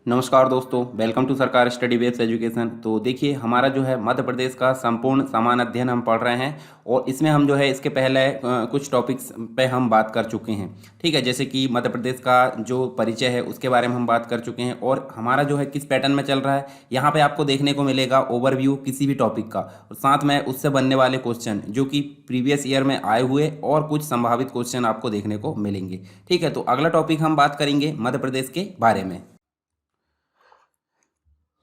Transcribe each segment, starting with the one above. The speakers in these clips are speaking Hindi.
नमस्कार दोस्तों, वेलकम टू सरकार स्टडी बेस्ड एजुकेशन। तो देखिए, हमारा जो है मध्य प्रदेश का संपूर्ण सामान्य अध्ययन हम पढ़ रहे हैं और इसमें हम जो है इसके पहले कुछ टॉपिक्स पे हम बात कर चुके हैं। ठीक है, जैसे कि मध्य प्रदेश का जो परिचय है उसके बारे में हम बात कर चुके हैं और हमारा जो है किस पैटर्न में चल रहा है यहाँ पे आपको देखने को मिलेगा ओवरव्यू किसी भी टॉपिक का और साथ में उससे बनने वाले क्वेश्चन जो कि प्रीवियस ईयर में आए हुए और कुछ संभावित क्वेश्चन आपको देखने को मिलेंगे। ठीक है, तो अगला टॉपिक हम बात करेंगे मध्य प्रदेश के बारे में।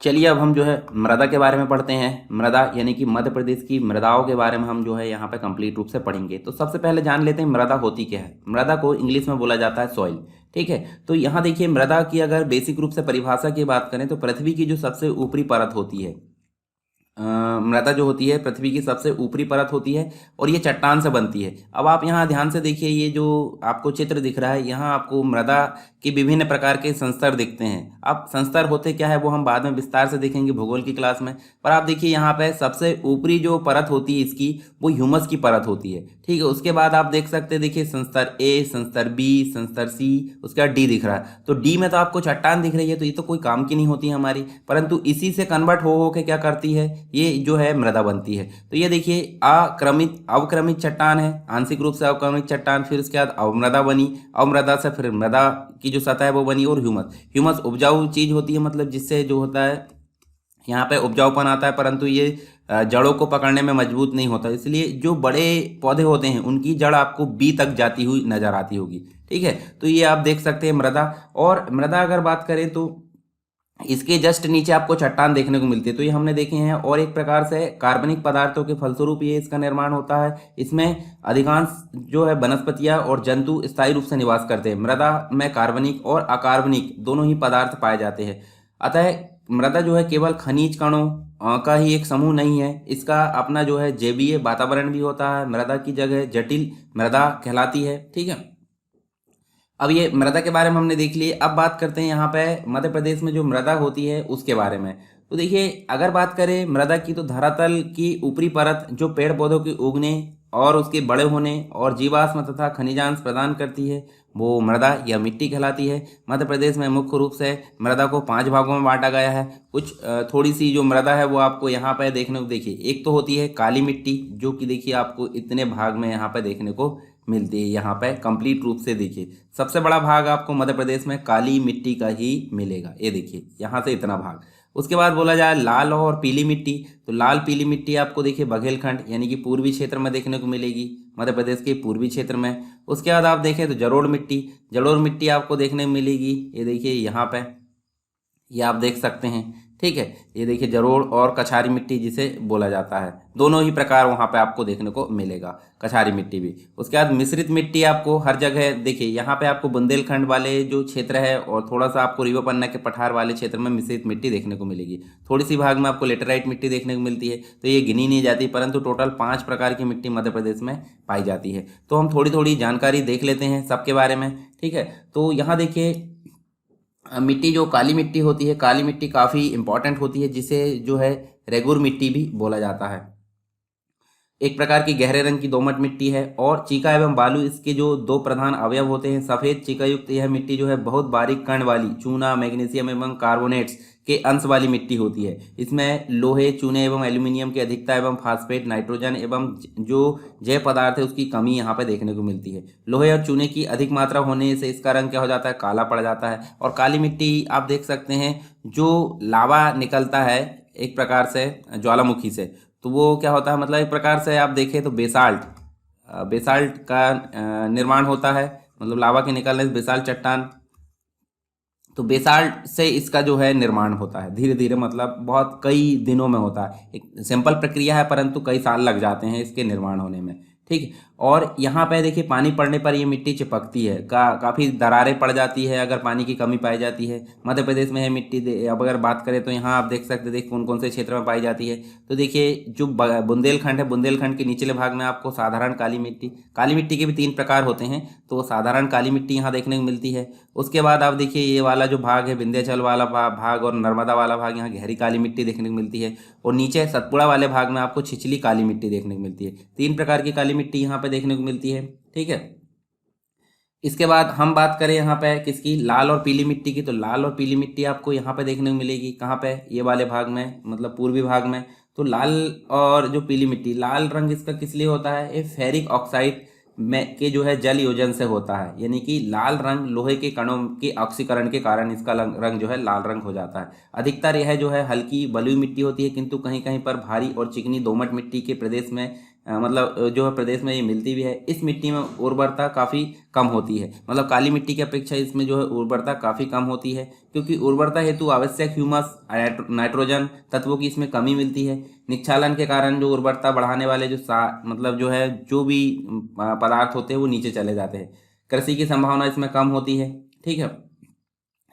चलिए, अब हम जो है मृदा के बारे में पढ़ते हैं। मृदा यानी कि मध्य प्रदेश की मृदाओं के बारे में हम जो है यहाँ पे कंप्लीट रूप से पढ़ेंगे। तो सबसे पहले जान लेते हैं मृदा होती क्या है। मृदा को इंग्लिश में बोला जाता है सॉइल। ठीक है, तो यहाँ देखिए, मृदा की अगर बेसिक रूप से परिभाषा की बात करें तो पृथ्वी की जो सबसे ऊपरी परत होती है, मृदा जो होती है पृथ्वी की सबसे ऊपरी परत होती है और ये चट्टान से बनती है। अब आप यहाँ ध्यान से देखिए, ये जो आपको चित्र दिख रहा है यहाँ आपको मृदा के विभिन्न प्रकार के संस्तर दिखते हैं। अब संस्तर होते क्या है वो हम बाद में विस्तार से देखेंगे भूगोल की क्लास में। पर आप देखिए यहाँ पे सबसे ऊपरी जो परत होती है इसकी, वो ह्यूमस की परत होती है। ठीक है, उसके बाद आप देख सकते हैं, देखिए संस्तर ए, संस्तर बी, संस्तर सी, उसके बाद डी दिख रहा है। तो डी में तो आपको चट्टान दिख रही है, तो ये तो कोई काम की नहीं होती है हमारी, परंतु इसी से कन्वर्ट हो के क्या करती है, ये जो है मृदा बनती है। तो ये देखिए अक्रमित अवक्रमित चट्टान है, आंशिक रूप से अवक्रमित चट्टान, फिर उसके बाद अवमृदा बनी, अवमृदा से फिर मृदा की जो सतह है वो बनी, और ह्यूमस। ह्यूमस उपजाऊ चीज होती है, मतलब जिससे जो होता है यहाँ पे उपजाऊपन आता है, परंतु ये जड़ों को पकड़ने में मजबूत नहीं होता। इसलिए जो बड़े पौधे होते हैं उनकी जड़ आपको बी तक जाती हुई नजर आती होगी। ठीक है, तो ये आप देख सकते हैं मृदा। और मृदा अगर बात करें तो इसके जस्ट नीचे आपको चट्टान देखने को मिलती है, तो ये हमने देखे हैं। और एक प्रकार से कार्बनिक पदार्थों के फलस्वरूप ये इसका निर्माण होता है। इसमें अधिकांश जो है वनस्पतियां और जंतु स्थायी रूप से निवास करते हैं। मृदा में कार्बनिक और अकार्बनिक दोनों ही पदार्थ पाए जाते हैं। अतः मृदा जो है केवल खनिज कणों का ही एक समूह नहीं है, इसका अपना जो है जैवीय वातावरण भी होता है। मृदा की जगह जटिल मृदा कहलाती है। ठीक है, अब ये मृदा के बारे में हमने देख लिए। अब बात करते हैं यहाँ पे मध्य प्रदेश में जो मृदा होती है उसके बारे में। तो देखिए, अगर बात करें मृदा की तो धरातल की ऊपरी परत जो पेड़ पौधों के उगने और उसके बड़े होने और जीवाश्म तथा खनिजांश प्रदान करती है वो मृदा या मिट्टी कहलाती है। मध्य प्रदेश में मुख्य रूप से मृदा को 5 भागों में बांटा गया है। कुछ थोड़ी सी जो मृदा है वो आपको यहाँ पे देखने को, देखिए एक तो होती है काली मिट्टी, जो कि देखिए आपको इतने भाग में यहाँ पे देखने को मिलती है। यहाँ पे कंप्लीट रूप से देखिए सबसे बड़ा भाग आपको मध्य प्रदेश में काली मिट्टी का ही मिलेगा। ये देखिए यहाँ से इतना भाग। उसके बाद बोला जाए लाल और पीली मिट्टी, तो लाल पीली मिट्टी आपको देखिए बघेलखंड यानी कि पूर्वी क्षेत्र में देखने को मिलेगी, मध्य प्रदेश के पूर्वी क्षेत्र में। उसके बाद आप देखें तो जलोढ़ मिट्टी आपको देखने को मिलेगी। ये देखिए यहाँ पे, ये आप देख सकते हैं। ठीक है, ये देखिए जरोड़ और कछारी मिट्टी जिसे बोला जाता है, दोनों ही प्रकार वहाँ पे आपको देखने को मिलेगा, कछारी मिट्टी भी। उसके बाद मिश्रित मिट्टी आपको हर जगह देखिए, यहाँ पे आपको बुंदेलखंड वाले जो क्षेत्र है और थोड़ा सा आपको रीवा पन्ना के पठार वाले क्षेत्र में मिश्रित मिट्टी देखने को मिलेगी। थोड़ी सी भाग में आपको लेटेराइट मिट्टी देखने को मिलती है, तो ये गिनी नहीं जाती, परंतु टोटल 5 प्रकार की मिट्टी मध्य प्रदेश में पाई जाती है। तो हम थोड़ी थोड़ी जानकारी देख लेते हैं सबके बारे में। ठीक है, तो यहाँ देखिए मिट्टी जो काली मिट्टी होती है, काली मिट्टी काफ़ी इंपॉर्टेंट होती है, जिसे जो है रेगुर मिट्टी भी बोला जाता है। एक प्रकार की गहरे रंग की दोमट मिट्टी है। और चीका एवं बालू इसके जो दो प्रधान अवयव होते हैं। सफ़ेद चीका युक्त यह मिट्टी जो है बहुत बारीक कण वाली चूना, मैग्नीशियम एवं कार्बोनेट्स के अंश वाली मिट्टी होती है। इसमें लोहे, चूने एवं एल्यूमिनियम की अधिकता एवं फास्फेट, नाइट्रोजन एवं जो जैव पदार्थ है उसकी कमी यहाँ पे देखने को मिलती है। लोहे और चूने की अधिक मात्रा होने से इसका रंग क्या हो जाता है, काला पड़ जाता है। और काली मिट्टी आप देख सकते हैं, जो लावा निकलता है एक प्रकार से ज्वालामुखी से, तो वो क्या होता है, मतलब एक प्रकार से आप देखें तो बेसाल्ट का निर्माण होता है, मतलब लावा के निकलने से बेसाल्ट चट्टान, तो बेसाल्ट से इसका जो है निर्माण होता है धीरे धीरे, मतलब बहुत कई दिनों में होता है। एक सिंपल प्रक्रिया है परंतु कई साल लग जाते हैं इसके निर्माण होने में। ठीक है, और यहाँ पे देखिए पानी पड़ने पर ये मिट्टी चिपकती है, काफ़ी दरारें पड़ जाती है अगर पानी की कमी पाई जाती है। मध्य प्रदेश में है मिट्टी अब अगर बात करें तो यहाँ आप देख सकते हैं, देखिए कौन कौन से क्षेत्र में पाई जाती है। तो देखिए जो बुंदेलखंड है, बुंदेलखंड के निचले भाग में आपको साधारण काली मिट्टी के भी 3 प्रकार होते हैं, तो साधारण काली मिट्टी यहाँ देखने को मिलती है। उसके बाद आप देखिए ये वाला जो भाग है विंध्याचल वाला भाग और नर्मदा वाला भाग, यहाँ गहरी काली मिट्टी देखने को मिलती है। और नीचे सतपुड़ा वाले भाग में आपको छिछली काली मिट्टी देखने को मिलती है। 3 प्रकार की काली मिट्टी यहाँ पे देखने को मिलती है। ठीक है, इसके बाद हम बात करें यहाँ पे किसकी, लाल और पीली मिट्टी की। तो लाल और पीली मिट्टी आपको यहाँ पे देखने को मिलेगी, कहाँ पे, ये वाले भाग में, मतलब पूर्वी भाग में। तो लाल और जो पीली मिट्टी, लाल रंग इसका किस लिए होता है, ये फेरिक ऑक्साइड में के जो है जल योजन से होता है, यानी कि लाल रंग लोहे के कणों के ऑक्सीकरण के कारण इसका रंग जो है लाल रंग हो जाता है। अधिकतर यह जो है हल्की बलुई मिट्टी होती है, किंतु कहीं कहीं पर भारी और चिकनी दोमट मिट्टी के प्रदेश में मतलब जो है प्रदेश में ये मिलती भी है। इस मिट्टी में उर्वरता काफ़ी कम होती है, मतलब काली मिट्टी की अपेक्षा इसमें जो है उर्वरता काफ़ी कम होती है, क्योंकि उर्वरता हेतु आवश्यक ह्यूमस नाइट्रोजन तत्वों की इसमें कमी मिलती है। निक्षालन के कारण जो उर्वरता बढ़ाने वाले जो मतलब जो है जो भी पदार्थ होते हैं वो नीचे चले जाते हैं। कृषि की संभावना इसमें कम होती है, ठीक है।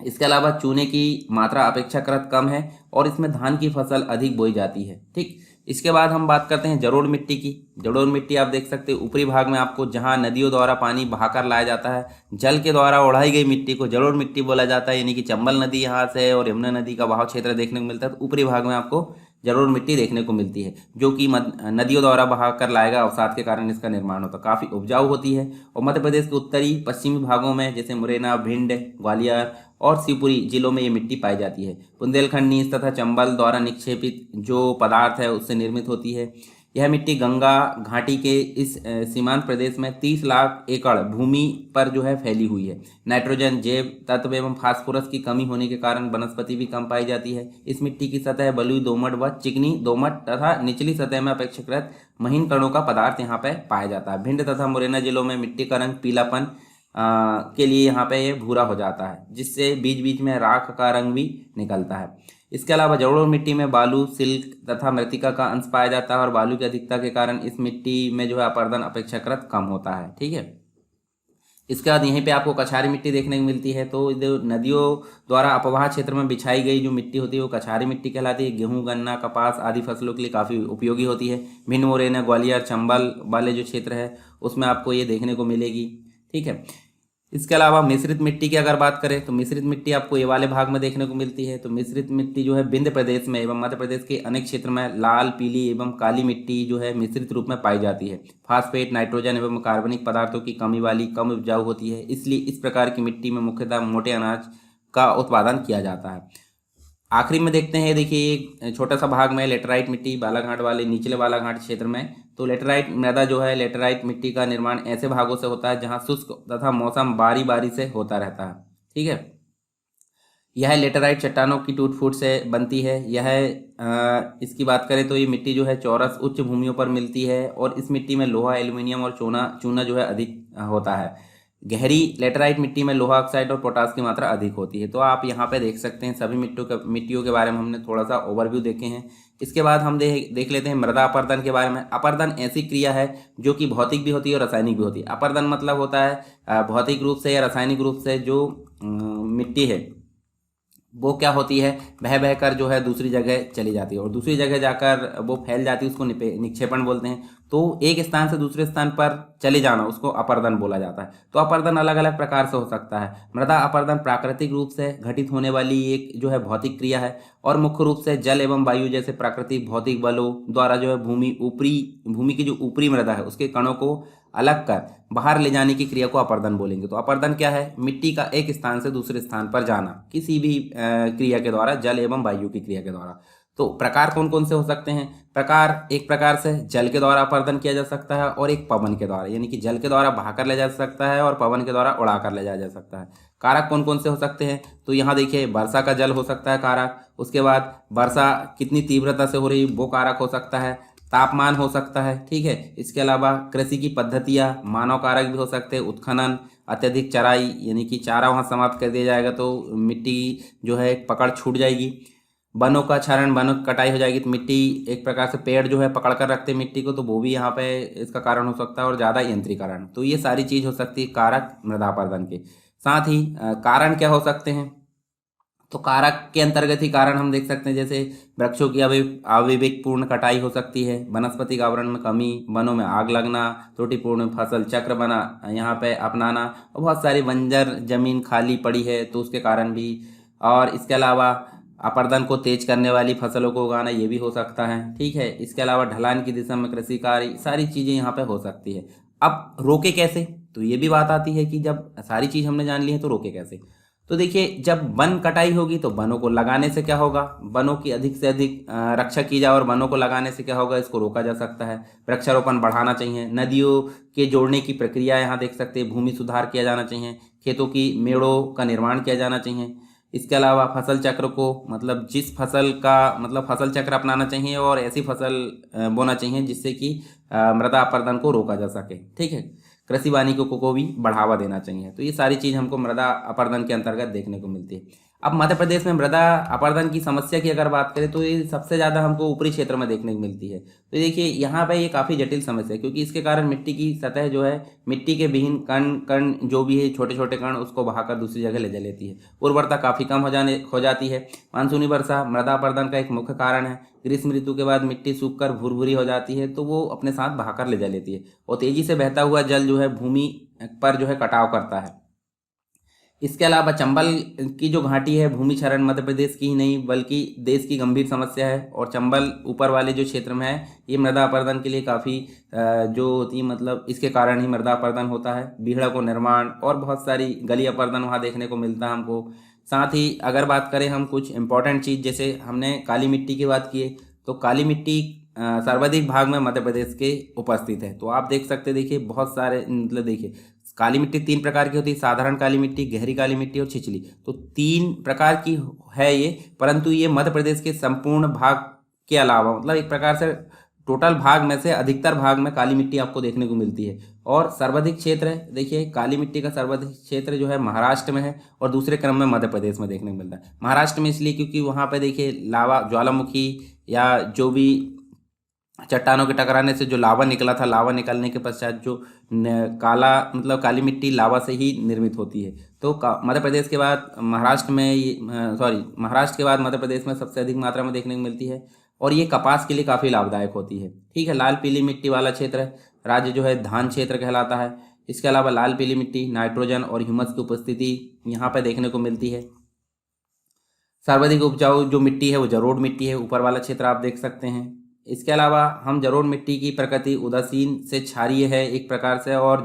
इसके अलावा चूने की मात्रा अपेक्षाकृत कम है और इसमें धान की फसल अधिक बोई जाती है, ठीक। इसके बाद हम बात करते हैं जलोढ़ मिट्टी की। जलोढ़ मिट्टी आप देख सकते हैं ऊपरी भाग में आपको, जहां नदियों द्वारा पानी बहाकर लाया जाता है, जल के द्वारा उड़ाई गई मिट्टी को जलोढ़ मिट्टी बोला जाता है। यानी कि चंबल नदी यहाँ से है और यमुना नदी का बहाव क्षेत्र देखने को मिलता है, तो ऊपरी भाग में आपको जलोढ़ मिट्टी देखने को मिलती है, जो कि नदियों द्वारा बहा कर लाएगा अवसाद के कारण इसका निर्माण होता है, काफ़ी उपजाऊ होती है। और मध्य प्रदेश के उत्तरी पश्चिमी भागों में जैसे मुरैना, भिंड, ग्वालियर और शिवपुरी जिलों में ये मिट्टी पाई जाती है। बुंदेलखंड नीस तथा चंबल द्वारा निक्षेपित जो पदार्थ है उससे निर्मित होती है। यह मिट्टी गंगा घाटी के इस सीमांत प्रदेश में 30 लाख एकड़ भूमि पर जो है फैली हुई है। नाइट्रोजन, जैव तत्व एवं फास्फोरस की कमी होने के कारण वनस्पति भी कम पाई जाती है। इस मिट्टी की सतह बलुई दोमट व चिकनी दोमट तथा निचली सतह में अपेक्षाकृत महीन कणों का पदार्थ यहाँ पे पाया जाता है। भिंड तथा मुरैना जिलों में मिट्टी का रंग पीलापन के लिए यहाँ पे ये भूरा हो जाता है, जिससे बीच बीच में राख का रंग भी निकलता है। इसके अलावा जलोढ़ मिट्टी में बालू, सिल्क तथा मृतिका का अंश पाया जाता है और बालू की अधिकता के कारण इस मिट्टी में जो है अपरदन अपेक्षाकृत कम होता है, ठीक है। इसके बाद यहीं पे आपको कछारी मिट्टी देखने को मिलती है। तो जो नदियों द्वारा अपवाह क्षेत्र में बिछाई गई जो मिट्टी होती है वो कछारी मिट्टी कहलाती है। गेहूं, गन्ना, कपास आदि फसलों के लिए काफ़ी उपयोगी होती है। भिंड, मुरैना, ग्वालियर, चंबल वाले जो क्षेत्र है उसमें आपको ये देखने को मिलेगी, ठीक है। इसके अलावा मिश्रित मिट्टी की अगर बात करें तो मिश्रित मिट्टी आपको ये वाले भाग में देखने को मिलती है। तो मिश्रित मिट्टी जो है विंध्य प्रदेश में एवं मध्य प्रदेश के अनेक क्षेत्र में लाल, पीली एवं काली मिट्टी जो है मिश्रित रूप में पाई जाती है। फास्फेट, नाइट्रोजन एवं कार्बनिक पदार्थों की कमी वाली, कम उपजाऊ होती है, इसलिए इस प्रकार की मिट्टी में मुख्यतः मोटे अनाज का उत्पादन किया जाता है। आखिरी में देखते हैं, देखिए एक छोटा सा भाग में लेटराइट मिट्टी, बालाघाट वाले निचले बालाघाट क्षेत्र में। तो लेटराइट मृदा जो है, लेटराइट मिट्टी का निर्माण ऐसे भागों से होता है जहां शुष्क तथा मौसम बारी बारी से होता रहता है, ठीक है। यह लेटराइट चट्टानों की टूट फूट से बनती है। यह इसकी बात करें तो ये मिट्टी जो है चौरस उच्च भूमियों पर मिलती है और इस मिट्टी में लोहा, एल्यूमिनियम और चूना जो है अधिक होता है। गहरी लेटराइट मिट्टी में लोहा ऑक्साइड और पोटास की मात्रा अधिक होती है। तो आप यहाँ पे देख सकते हैं सभी मिट्टियों के बारे में हमने थोड़ा सा ओवरव्यू देखे हैं। इसके बाद हम देख लेते हैं मृदा अपरदन के बारे में। अपरदन ऐसी क्रिया है जो कि भौतिक भी होती है और रासायनिक भी होती है। अपरदन मतलब होता है भौतिक रूप से या रासायनिक रूप से जो मिट्टी है वो क्या होती है, बह बह कर जो है दूसरी जगह चली जाती है और दूसरी जगह जाकर वो फैल जाती है, उसको निक्षेपण बोलते हैं। तो एक स्थान से दूसरे स्थान पर चले जाना उसको अपरदन बोला जाता है। तो अपरदन अलग अलग प्रकार से हो सकता है। मृदा अपरदन प्राकृतिक रूप से घटित होने वाली एक जो है भौतिक क्रिया है और मुख्य रूप से जल एवं वायु जैसे प्राकृतिक भौतिक बलों द्वारा जो है भूमि की जो ऊपरी मृदा है उसके कणों को अलग कर बाहर ले जाने की क्रिया को अपरदन बोलेंगे। तो अपरदन क्या है, मिट्टी का एक स्थान से दूसरे स्थान पर जाना किसी भी क्रिया के द्वारा, जल एवं वायु की क्रिया के द्वारा। तो प्रकार कौन कौन से हो सकते हैं, एक प्रकार से जल के द्वारा अपरदन किया जा सकता है और एक पवन के द्वारा, यानी कि जल के द्वारा बहाकर ले जा सकता है और पवन के द्वारा उड़ा कर ले जाया जा सकता है। कारक कौन कौन से हो सकते हैं, तो यहाँ देखिए वर्षा का जल हो सकता है कारक, उसके बाद वर्षा कितनी तीव्रता से हो रही वो कारक हो सकता है, तापमान हो सकता है, ठीक है। इसके अलावा कृषि की पद्धतियाँ, मानव कारक भी हो सकते हैं, उत्खनन, अत्यधिक चराई, यानी कि चारा वहाँ समाप्त कर दिया जाएगा तो मिट्टी जो है पकड़ छूट जाएगी। वनों का क्षरण, वनों की कटाई हो जाएगी तो मिट्टी एक प्रकार से पेड़ जो है पकड़ कर रखते हैं मिट्टी को, तो वो भी यहाँ पे इसका कारण हो सकता है और ज़्यादा यंत्रीकरण। तो ये सारी चीज़ हो सकती है कारक मृदा अपरदन के। साथ ही कारण क्या हो सकते हैं, तो कारक के अंतर्गत ही कारण हम देख सकते हैं जैसे वृक्षों की अविवेकपूर्ण कटाई हो सकती है, वनस्पति आवरण में कमी, वनों में आग लगना, त्रुटिपूर्ण फसल चक्र बना यहाँ पे अपनाना, और बहुत सारी बंजर जमीन खाली पड़ी है तो उसके कारण भी। और इसके अलावा अपरदन को तेज करने वाली फसलों को उगाना, ये भी हो सकता है, ठीक है। इसके अलावा ढलान की दिशा में कृषि कार्य, सारी चीज़ें यहाँ पे हो सकती है। अब रोके कैसे, तो ये भी बात आती है कि जब सारी चीज़ हमने जान ली है तो रोके कैसे। तो देखिए, जब वन कटाई होगी तो वनों को लगाने से क्या होगा, वनों की अधिक से अधिक रक्षा की जाए और वनों को लगाने से क्या होगा, इसको रोका जा सकता है। वृक्षारोपण बढ़ाना चाहिए, नदियों के जोड़ने की प्रक्रिया यहाँ देख सकते हैं, भूमि सुधार किया जाना चाहिए, खेतों की मेड़ों का निर्माण किया जाना चाहिए। इसके अलावा फसल चक्र को, मतलब जिस फसल का मतलब फसल चक्र अपनाना चाहिए और ऐसी फसल बोना चाहिए जिससे कि मृदा अपरदन को रोका जा सके। ठीक है, कृषि वानिकी को भी बढ़ावा देना चाहिए। तो ये सारी चीज़ हमको मृदा अपरदन के अंतर्गत देखने को मिलती है। अब मध्य प्रदेश में मृदा अपरदन की समस्या की अगर बात करें तो ये सबसे ज़्यादा हमको ऊपरी क्षेत्र में देखने को मिलती है। तो देखिए, यहाँ पे ये काफ़ी जटिल समस्या है, क्योंकि इसके कारण मिट्टी की सतह जो है, मिट्टी के विहीन कण कण जो भी है, छोटे छोटे कण, उसको बहाकर दूसरी जगह ले जा लेती है। उर्वरता काफ़ी कम हो जाती है। मानसूनी वर्षा मृदा अपरदन का एक मुख्य कारण है। ग्रीष्म ऋतु के बाद मिट्टी सूखकर भुरभुरी हो जाती है, तो वो अपने साथ बहाकर ले जा लेती है और तेजी से बहता हुआ जल जो है भूमि पर जो है कटाव करता है। इसके अलावा चंबल की जो घाटी है, भूमि क्षरण मध्य प्रदेश की ही नहीं बल्कि देश की गंभीर समस्या है। और चंबल ऊपर वाले जो क्षेत्र में है, ये मृदा अपरदन के लिए काफ़ी जो होती है, मतलब इसके कारण ही मृदा अपरदन होता है। बीहड़ा को निर्माण और बहुत सारी गली अपरदन वहाँ देखने को मिलता है हमको। साथ ही अगर बात करें हम कुछ इंपॉर्टेंट चीज़, जैसे हमने काली मिट्टी की बात की है, तो काली मिट्टी सर्वाधिक भाग में मध्य प्रदेश के उपस्थित है। तो आप देख सकते, देखिए बहुत सारे, मतलब देखिए काली मिट्टी 3 प्रकार की होती है, साधारण काली मिट्टी, गहरी काली मिट्टी और छिछली। तो 3 प्रकार की है ये, परंतु ये मध्य प्रदेश के संपूर्ण भाग के अलावा, मतलब एक प्रकार से टोटल भाग में से अधिकतर भाग में काली मिट्टी आपको देखने को मिलती है। और सर्वाधिक क्षेत्र है, देखिए काली मिट्टी का सर्वाधिक क्षेत्र जो है महाराष्ट्र में है और दूसरे क्रम में मध्य प्रदेश में देखने को मिलता है। महाराष्ट्र में इसलिए क्योंकि वहाँ पे देखिए लावा, ज्वालामुखी या जो भी चट्टानों के टकराने से जो लावा निकला था, लावा निकलने के पश्चात जो काला, मतलब काली मिट्टी लावा से ही निर्मित होती है। तो मध्य प्रदेश के बाद महाराष्ट्र में, महाराष्ट्र के बाद मध्य प्रदेश में सबसे अधिक मात्रा में देखने को मिलती है और ये कपास के लिए काफ़ी लाभदायक होती है। ठीक है, लाल पीली मिट्टी वाला क्षेत्र राज्य जो है धान क्षेत्र कहलाता है। इसके अलावा लाल पीली मिट्टी, नाइट्रोजन और ह्यूमस की उपस्थिति यहाँ पर देखने को मिलती है। सर्वाधिक उपजाऊ जो मिट्टी है वो जलोढ़ मिट्टी है, ऊपर वाला क्षेत्र आप देख सकते हैं। इसके अलावा हम जलोढ़ मिट्टी की प्रकृति उदासीन से क्षारीय है एक प्रकार से, और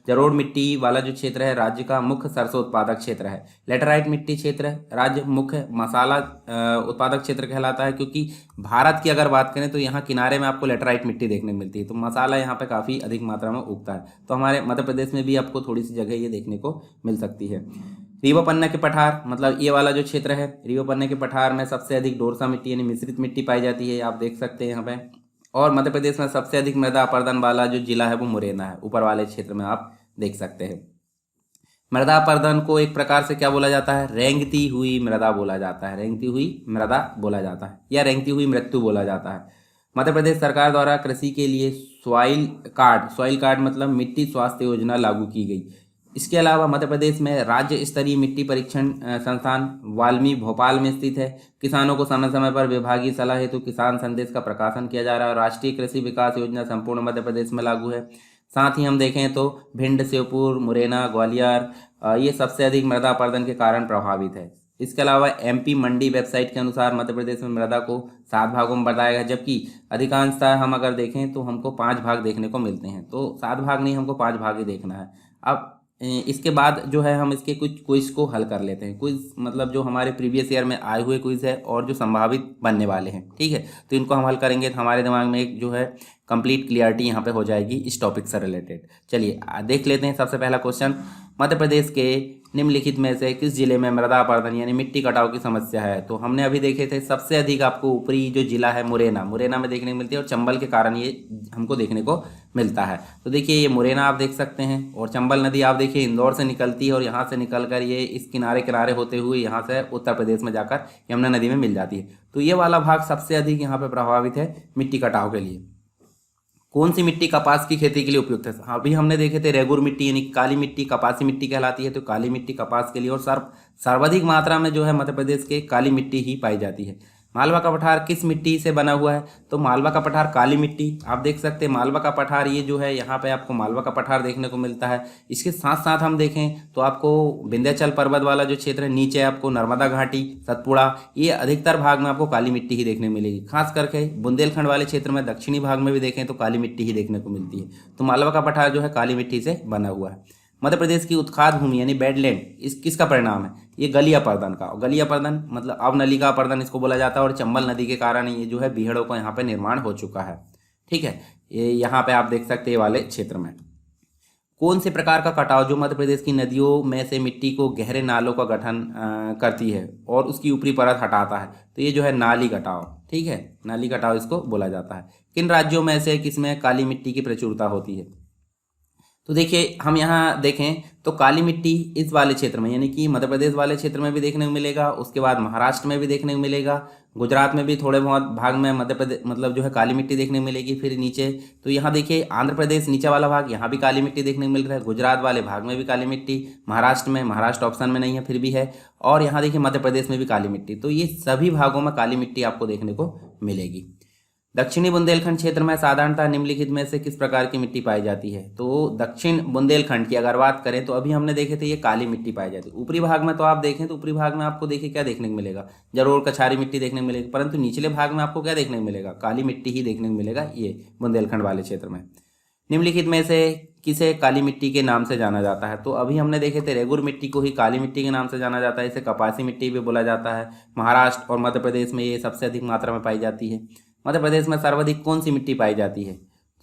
जलोढ़ मिट्टी वाला जो क्षेत्र है राज्य का मुख्य सरसों उत्पादक क्षेत्र है। लेटराइट मिट्टी क्षेत्र राज्य मुख्य मसाला उत्पादक क्षेत्र कहलाता है, क्योंकि भारत की अगर बात करें तो यहाँ किनारे में आपको लेटराइट मिट्टी देखने को मिलती है, तो मसाला यहाँ पे काफ़ी अधिक मात्रा में उगता है। तो हमारे मध्य प्रदेश में भी आपको थोड़ी सी जगह ये देखने को मिल सकती है। रीवा पन्ना के पठार, मतलब ये वाला जो क्षेत्र है, रीवा पन्ना के पठार में सबसे अधिक डोरसा मिट्टी यानी मिश्रित मिट्टी पाई जाती है, आप देख सकते हैं यहाँ पे। और मध्य प्रदेश में सबसे अधिक मृदा अपरदन वाला जो जिला है वो मुरैना है, ऊपर वाले क्षेत्र में आप देख सकते हैं। मृदा अपरदन को एक प्रकार से क्या बोला जाता है, रेंगती हुई मृदा बोला जाता है, रेंगती हुई मृदा बोला जाता है या रेंगती हुई मृत्यु बोला जाता है। मध्य प्रदेश सरकार द्वारा कृषि के लिए सॉइल कार्ड मतलब मिट्टी स्वास्थ्य योजना लागू की गई। इसके अलावा मध्य प्रदेश में राज्य स्तरीय मिट्टी परीक्षण संस्थान वाल्मीकि भोपाल में स्थित है। किसानों को समय समय पर विभागीय सलाह हेतु किसान संदेश का प्रकाशन किया जा रहा है और राष्ट्रीय कृषि विकास योजना संपूर्ण मध्य प्रदेश में लागू है। साथ ही हम देखें तो भिंड, श्योपुर, मुरैना, ग्वालियर ये सबसे अधिक मृदा अपरदन के कारण प्रभावित है। इसके अलावा एमपी मंडी वेबसाइट के अनुसार मध्य प्रदेश में मृदा को 7 भागों में बताया गया, जबकि अधिकांशतः हम अगर देखें तो हमको 5 भाग देखने को मिलते हैं। तो 7 भाग नहीं, हमको 5 भाग ही देखना है। अब इसके बाद जो है हम इसके कुछ क्विज को हल कर लेते हैं। क्विज मतलब जो हमारे प्रीवियस ईयर में आए हुए क्विज है और जो संभावित बनने वाले हैं। ठीक है, तो इनको हम हल करेंगे तो हमारे दिमाग में एक जो है कंप्लीट क्लियरिटी यहाँ पे हो जाएगी इस टॉपिक से रिलेटेड। चलिए देख लेते हैं। सबसे पहला क्वेश्चन, मध्य प्रदेश के निम्नलिखित में से किस जिले में मृदा अपरदन यानी मिट्टी कटाव की समस्या है। तो हमने अभी देखे थे सबसे अधिक आपको ऊपरी जो जिला है मुरैना में देखने को मिलती है और चंबल के कारण ये हमको देखने को मिलता है। तो देखिए ये मुरैना आप देख सकते हैं और चंबल नदी आप देखिए इंदौर से निकलती है और यहाँ से निकलकर ये इस किनारे होते हुए यहाँ से उत्तर प्रदेश में जाकर यमुना नदी में मिल जाती है। तो ये वाला भाग सबसे अधिक यहाँ पे प्रभावित है मिट्टी कटाव के लिए। कौन सी मिट्टी कपास की खेती के लिए उपयुक्त है। अभी हमने देखे थे रेगुर मिट्टी यानी काली मिट्टी कपासी मिट्टी कहलाती है, तो काली मिट्टी कपास के लिए और सर्वाधिक मात्रा में जो है मध्य प्रदेश के काली मिट्टी ही पाई जाती है। मालवा का पठार किस मिट्टी से बना हुआ है? तो मालवा का पठार काली मिट्टी, आप देख सकते हैं मालवा का पठार, ये जो है यहाँ पे आपको मालवा का पठार देखने को मिलता है। इसके साथ साथ हम देखें तो आपको विंध्याचल पर्वत वाला जो क्षेत्र है, नीचे आपको नर्मदा घाटी, सतपुड़ा, ये अधिकतर भाग में आपको काली मिट्टी ही देखने को मिलेगी। खास करके बुंदेलखंड वाले क्षेत्र में दक्षिणी भाग में भी देखें तो काली मिट्टी ही देखने को मिलती है। तो मालवा का पठार जो है काली मिट्टी से बना हुआ है। मध्य प्रदेश की उत्खाद भूमि यानी बेडलैंड, इस किसका परिणाम है? ये गलिया पर्दन का। गलिया पर्दन मतलब अवनलिका पर्दन इसको बोला जाता है, और चंबल नदी के कारण ये जो है बीहड़ों का यहाँ पे निर्माण हो चुका है। ठीक है, ये यहाँ पे आप देख सकते हैं वाले क्षेत्र में। कौन से प्रकार का कटाव जो मध्य प्रदेश की नदियों में से मिट्टी को गहरे नालों का गठन करती है और उसकी ऊपरी परत हटाता है? तो ये जो है नाली कटाव। ठीक है, नाली कटाव इसको बोला जाता है। किन राज्यों में से किसमें काली मिट्टी की प्रचुरता होती है? तो देखिए हम यहाँ देखें तो काली मिट्टी इस वाले क्षेत्र में यानी कि मध्य प्रदेश वाले क्षेत्र में भी देखने को मिलेगा, उसके बाद महाराष्ट्र में भी देखने को मिलेगा, गुजरात में भी थोड़े बहुत भाग में मध्य प्रदेश मतलब जो है काली मिट्टी देखने को मिलेगी। फिर नीचे तो यहाँ देखिए आंध्र प्रदेश नीचे वाला भाग, यहाँ भी काली मिट्टी देखने को मिल रहा है। गुजरात वाले भाग में भी काली मिट्टी, महाराष्ट्र में, महाराष्ट्र ऑप्शन में नहीं है फिर भी है, और यहाँ देखिए मध्य प्रदेश में भी काली मिट्टी। तो ये सभी भागों में काली मिट्टी आपको देखने को मिलेगी। दक्षिणी बुंदेलखंड क्षेत्र में साधारणतः निम्नलिखित में से किस प्रकार की मिट्टी पाई जाती है? तो दक्षिण बुंदेलखंड की अगर बात करें तो अभी हमने देखे थे ये काली मिट्टी पाई जाती है। ऊपरी भाग में तो आप देखें तो ऊपरी भाग में आपको देखिए क्या देखने को मिलेगा, जरूर कछारी मिट्टी देखने को मिलेगी, परंतु निचले भाग में आपको क्या देखने को मिलेगा? काली मिट्टी ही देखने को मिलेगा ये बुंदेलखंड वाले क्षेत्र में। निम्नलिखित में से किसे काली मिट्टी के नाम से जाना जाता है? तो अभी हमने देखे थे रेगुर मिट्टी को ही काली मिट्टी के नाम से जाना जाता है, इसे कपासी मिट्टी भी बोला जाता है। महाराष्ट्र और मध्य प्रदेश में ये सबसे अधिक मात्रा में पाई जाती है। मध्य प्रदेश में सर्वाधिक कौन सी मिट्टी पाई जाती है?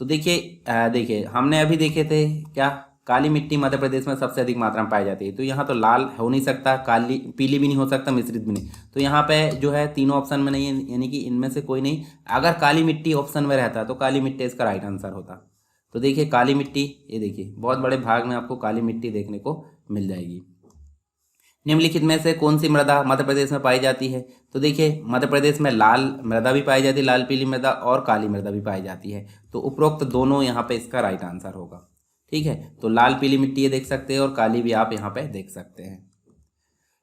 तो देखिए हमने अभी देखे थे क्या, काली मिट्टी मध्य प्रदेश में सबसे अधिक मात्रा में पाई जाती है। तो यहाँ तो लाल हो नहीं सकता, काली पीली भी नहीं हो सकता, मिश्रित भी नहीं। तो यहाँ पे जो है तीनों ऑप्शन में नहीं है, यानी कि इनमें से कोई नहीं। अगर काली मिट्टी ऑप्शन में रहता तो काली मिट्टी इसका राइट आंसर होता। तो देखिए काली मिट्टी, ये देखिए बहुत बड़े भाग में आपको काली मिट्टी देखने को मिल जाएगी। निम्नलिखित में से कौन सी मृदा मध्य प्रदेश में पाई जाती है? तो देखिए मध्य प्रदेश में लाल मृदा भी पाई जाती है, लाल पीली मृदा, और काली मृदा भी पाई जाती है। तो उपरोक्त दोनों यहाँ पे इसका राइट आंसर होगा। ठीक है, तो लाल पीली मिट्टी ये देख सकते हैं और काली भी आप यहाँ पे देख सकते हैं।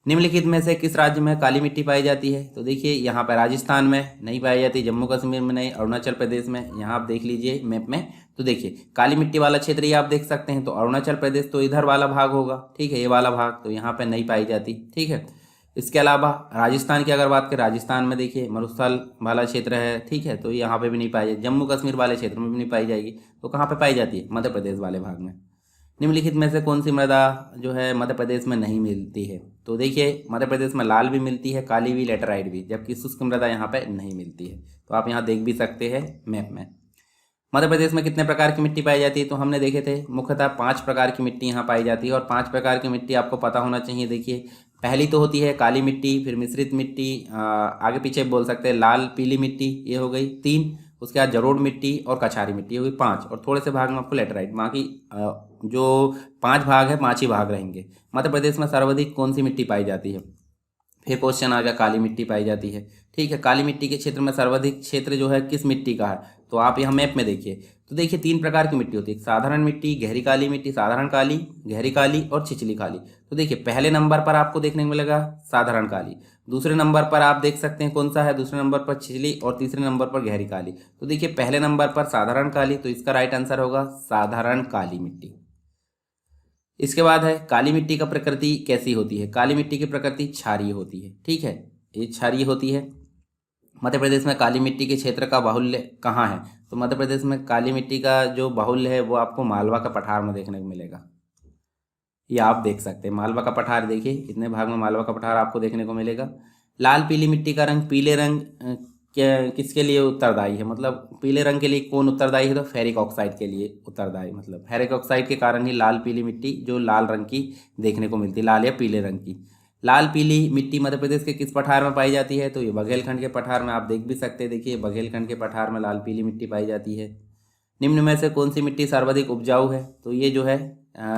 निम्नलिखित में से किस राज्य में काली मिट्टी पाई जाती है? तो देखिए यहाँ पर राजस्थान में नहीं पाई जाती, जम्मू कश्मीर में नहीं, अरुणाचल प्रदेश में। यहाँ आप देख लीजिए मैप में, तो देखिए काली मिट्टी वाला क्षेत्र ये आप देख सकते हैं। तो अरुणाचल प्रदेश तो इधर वाला भाग होगा, ठीक है, ये वाला भाग, तो यहाँ पे नहीं पाई जाती। ठीक है, इसके अलावा राजस्थान की अगर बात करें, राजस्थान में देखिए मरुस्थल वाला क्षेत्र है, ठीक है, तो यहाँ पे भी नहीं पाई जाती। जम्मू कश्मीर वाले क्षेत्र में भी नहीं पाई जाएगी। तो कहाँ पे पाई जाती है? मध्य प्रदेश वाले भाग में। निम्नलिखित में से कौन सी मृदा जो है मध्य प्रदेश में नहीं मिलती है? तो देखिए मध्य प्रदेश में लाल भी मिलती है, काली भी, लेटराइट भी, जबकि शुष्क मृदा यहाँ पे नहीं मिलती है। तो आप यहाँ देख भी सकते हैं मैप में। मध्य प्रदेश में कितने प्रकार की मिट्टी पाई जाती है? तो हमने देखे थे मुख्यतः 5 प्रकार की मिट्टी यहाँ पाई जाती है, और 5 प्रकार की मिट्टी आपको पता होना चाहिए। देखिए पहली तो होती है काली मिट्टी, फिर मिश्रित मिट्टी, आगे पीछे बोल सकते हैं, लाल पीली मिट्टी, ये हो गई 3। उसके बाद जरोड़ मिट्टी और कछारी मिट्टी हो गई 5, और थोड़े से भाग में आपको लेटराइट। बाकी जो 5 भाग है 5 ही भाग रहेंगे। मध्य प्रदेश में सर्वाधिक कौन सी मिट्टी पाई जाती है? फिर क्वेश्चन आ गया, काली मिट्टी पाई जाती है। ठीक है, काली मिट्टी के क्षेत्र में सर्वाधिक क्षेत्र जो है किस मिट्टी का है? तो आप यहाँ मैप में देखिए, तो देखिए 3 प्रकार की मिट्टी होती है, साधारण मिट्टी, गहरी काली मिट्टी, साधारण काली, गहरी काली और छिछली काली। तो देखिए पहले नंबर पर आपको देखने को मिलेगा साधारण काली, दूसरे नंबर पर आप देख सकते हैं कौन सा है, दूसरे नंबर पर छिछली, और तीसरे नंबर पर गहरी काली। तो देखिए पहले नंबर पर साधारण काली, तो इसका राइट आंसर होगा साधारण काली मिट्टी। इसके बाद है काली मिट्टी का प्रकृति कैसी होती है? काली मिट्टी की प्रकृति क्षारीय होती है। ठीक है, ये क्षारीय होती है। मध्य प्रदेश में काली मिट्टी के क्षेत्र का बाहुल्य कहाँ है? तो मध्य प्रदेश में काली मिट्टी का जो बाहुल्य है वो आपको मालवा का पठार में देखने को मिलेगा। ये आप देख सकते हैं मालवा का पठार, देखिए कितने भाग में मालवा का पठार आपको देखने को मिलेगा। लाल पीली मिट्टी का रंग, पीले रंग किसके लिए उत्तरदायी है? मतलब पीले रंग के लिए कौन उत्तरदायी है? तो फेरिक ऑक्साइड के लिए उत्तरदायी, मतलब फेरिक ऑक्साइड के कारण ही लाल पीली मिट्टी जो लाल रंग की देखने को मिलती है, लाल या पीले रंग की। लाल पीली मिट्टी मध्य प्रदेश के किस पठार में पाई जाती है? तो ये बघेलखंड के पठार में, आप देख भी सकते हैं। देखिए बघेलखंड के पठार में लाल पीली मिट्टी पाई जाती है। निम्न में से कौन सी मिट्टी सर्वाधिक उपजाऊ है? तो ये जो है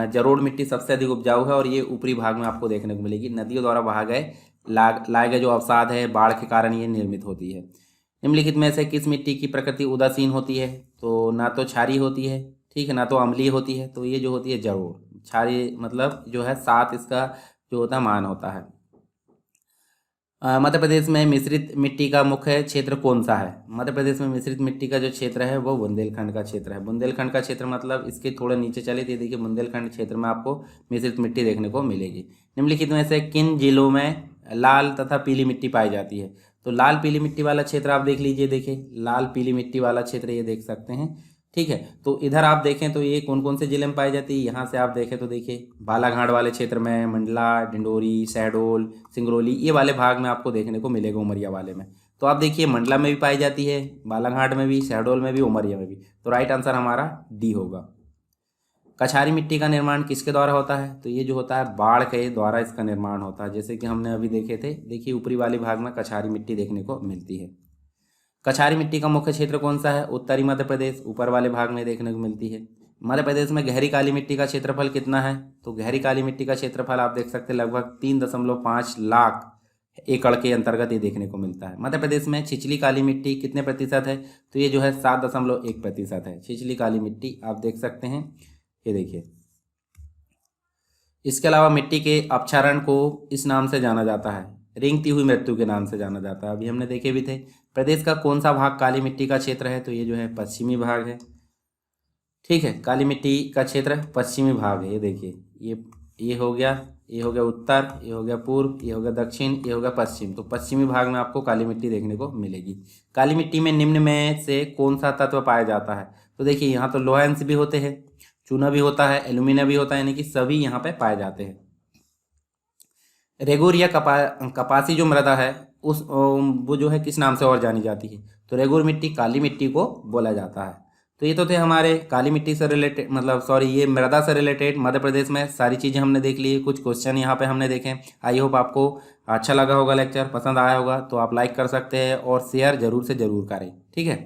जरोड़ मिट्टी सबसे अधिक उपजाऊ है, और ये ऊपरी भाग में आपको देखने को मिलेगी। नदियों द्वारा बहा गए लाए गए जो अवसाद है बाढ़ के कारण ये निर्मित होती है। निम्नलिखित में से किस मिट्टी की प्रकृति उदासीन होती है? तो ना तो क्षारीय होती है, ठीक है, ना तो अम्लीय होती है। तो ये जो होती है जरोड़, क्षारीय मतलब जो है 7 इसका जो होता है मान होता है। मध्य प्रदेश में मिश्रित मिट्टी का मुख्य क्षेत्र कौन सा है? मध्य प्रदेश में मिश्रित मिट्टी का जो क्षेत्र है वो बुंदेलखंड का क्षेत्र है। बुंदेलखंड का क्षेत्र मतलब इसके थोड़ा नीचे चले तो देखिए बुंदेलखंड क्षेत्र में आपको मिश्रित मिट्टी देखने को मिलेगी। निम्नलिखित में से किन जिलों में लाल तथा पीली मिट्टी पाई जाती है? तो लाल पीली मिट्टी वाला क्षेत्र आप देख लीजिए, देखिए लाल पीली मिट्टी वाला क्षेत्र ये देख सकते हैं। ठीक है, तो इधर आप देखें तो ये कौन कौन से जिले में पाई जाती है, यहाँ से आप देखें तो देखिए बालाघाट वाले क्षेत्र में, मंडला, डिंडोरी, शहडोल, सिंगरौली ये वाले भाग में आपको देखने को मिलेगा, उमरिया वाले में। तो आप देखिए मंडला में भी पाई जाती है, बालाघाट में भी, शहडोल में भी, उमरिया में भी। तो राइट आंसर हमारा डी होगा। कछारी मिट्टी का निर्माण किसके द्वारा होता है? तो ये जो होता है बाढ़ के द्वारा इसका निर्माण होता है। जैसे कि हमने अभी देखे थे, देखिए ऊपरी वाले भाग में कछारी मिट्टी देखने को मिलती है। कछारी मिट्टी का मुख्य क्षेत्र कौन सा है? उत्तरी मध्य प्रदेश, ऊपर वाले भाग में देखने को मिलती है। मध्य प्रदेश में गहरी काली मिट्टी का क्षेत्रफल कितना है? तो गहरी काली मिट्टी का क्षेत्रफल आप देख सकते हैं लगभग 3.5 लाख एकड़ के अंतर्गत ये देखने को मिलता है। मध्य प्रदेश में छिछली काली मिट्टी कितने प्रतिशत है? तो ये जो है 7.1% है छिछली काली मिट्टी, आप देख सकते हैं, ये देखिए। इसके अलावा मिट्टी के अपक्षरण को इस नाम से जाना जाता है, रेंगती हुई मृत्यु के नाम से जाना जाता है। अभी हमने देखे भी थे। प्रदेश का कौन सा भाग काली मिट्टी का क्षेत्र है? तो ये जो है पश्चिमी भाग है। ठीक है, काली मिट्टी का क्षेत्र पश्चिमी भाग है। ये देखिए, ये हो गया, ये हो गया उत्तर, ये हो गया पूर्व, ये हो गया दक्षिण, ये हो गया पश्चिम। तो पश्चिमी भाग में आपको काली मिट्टी देखने को मिलेगी। काली मिट्टी में निम्न में से कौन सा तत्व पाया जाता है? तो देखिए यहाँ तो लोहा अंश भी होते हैं, चूना भी होता है, एल्यूमिनियम भी होता है, यानी कि सभी यहाँ पे पाए जाते हैं। रेगुर या कपासी जो मृदा है वो जो है किस नाम से और जानी जाती है? तो रेगुर मिट्टी काली मिट्टी को बोला जाता है। तो ये तो थे हमारे काली मिट्टी से रिलेटेड, मतलब सॉरी, ये मृदा से रिलेटेड मध्य प्रदेश में सारी चीज़ें हमने देख ली। कुछ क्वेश्चन यहाँ पे हमने देखे। आई होप आपको अच्छा लगा होगा, लेक्चर पसंद आया होगा। तो आप लाइक कर सकते हैं और शेयर जरूर से ज़रूर करें। ठीक है।